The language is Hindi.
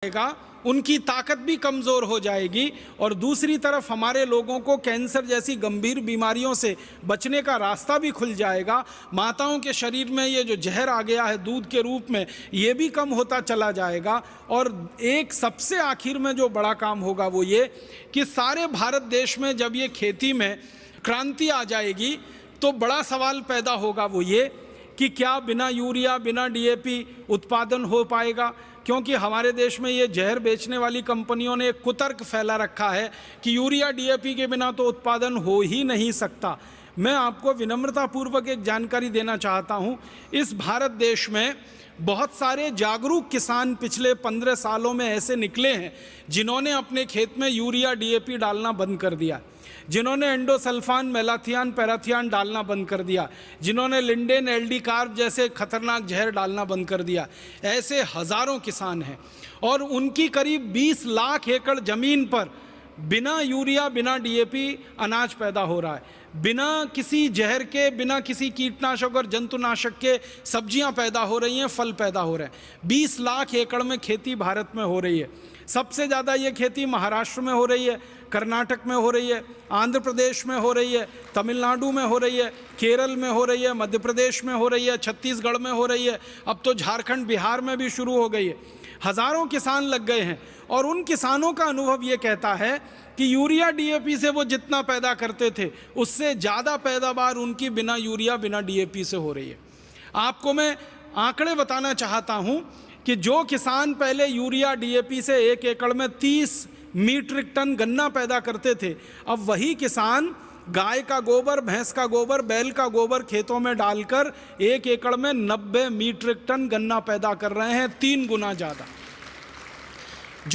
जाएगा, उनकी ताकत भी कमज़ोर हो जाएगी और दूसरी तरफ हमारे लोगों को कैंसर जैसी गंभीर बीमारियों से बचने का रास्ता भी खुल जाएगा। माताओं के शरीर में ये जो जहर आ गया है दूध के रूप में, ये भी कम होता चला जाएगा। और एक सबसे आखिर में जो बड़ा काम होगा वो ये कि सारे भारत देश में जब ये खेती में क्रांति आ जाएगी तो बड़ा सवाल पैदा होगा वो ये कि क्या बिना यूरिया बिना डीएपी उत्पादन हो पाएगा। क्योंकि हमारे देश में ये जहर बेचने वाली कंपनियों ने एक कुतर्क फैला रखा है कि यूरिया डीएपी के बिना तो उत्पादन हो ही नहीं सकता। मैं आपको विनम्रतापूर्वक एक जानकारी देना चाहता हूँ। इस भारत देश में बहुत सारे जागरूक किसान पिछले 15 सालों में ऐसे निकले हैं जिन्होंने अपने खेत में यूरिया डीएपी डालना बंद कर दिया, जिन्होंने एंडोसल्फान मेलाथियान पैराथियान डालना बंद कर दिया, जिन्होंने लिंडेन एलडी कार्ब जैसे खतरनाक जहर डालना बंद कर दिया। ऐसे हज़ारों किसान हैं और उनकी करीब 20 लाख एकड़ ज़मीन पर बिना यूरिया बिना डीएपी अनाज पैदा हो रहा है, बिना किसी जहर के, बिना किसी कीटनाशक और जंतुनाशक के सब्जियां पैदा हो रही हैं, फल पैदा हो रहे हैं। 20 लाख एकड़ में खेती भारत में हो रही है। सबसे ज़्यादा ये खेती महाराष्ट्र में हो रही है, कर्नाटक में हो रही है, आंध्र प्रदेश में हो रही है, तमिलनाडु में हो रही है, केरल में हो रही है, मध्य प्रदेश में हो रही है, छत्तीसगढ़ में हो रही है, अब तो झारखंड बिहार में भी शुरू हो गई है। हज़ारों किसान लग गए हैं और उन किसानों का अनुभव ये कहता है कि यूरिया डीएपी से वो जितना पैदा करते थे उससे ज़्यादा पैदावार उनकी बिना यूरिया बिना डीएपी से हो रही है। आपको मैं आंकड़े बताना चाहता हूँ कि जो किसान पहले यूरिया डीएपी से 1 एकड़ में 30 मीट्रिक टन गन्ना पैदा करते थे, अब वही किसान गाय का गोबर, भैंस का गोबर, बैल का गोबर खेतों में डालकर 1 एकड़ में 90 मीट्रिक टन गन्ना पैदा कर रहे हैं, 3 गुना ज़्यादा।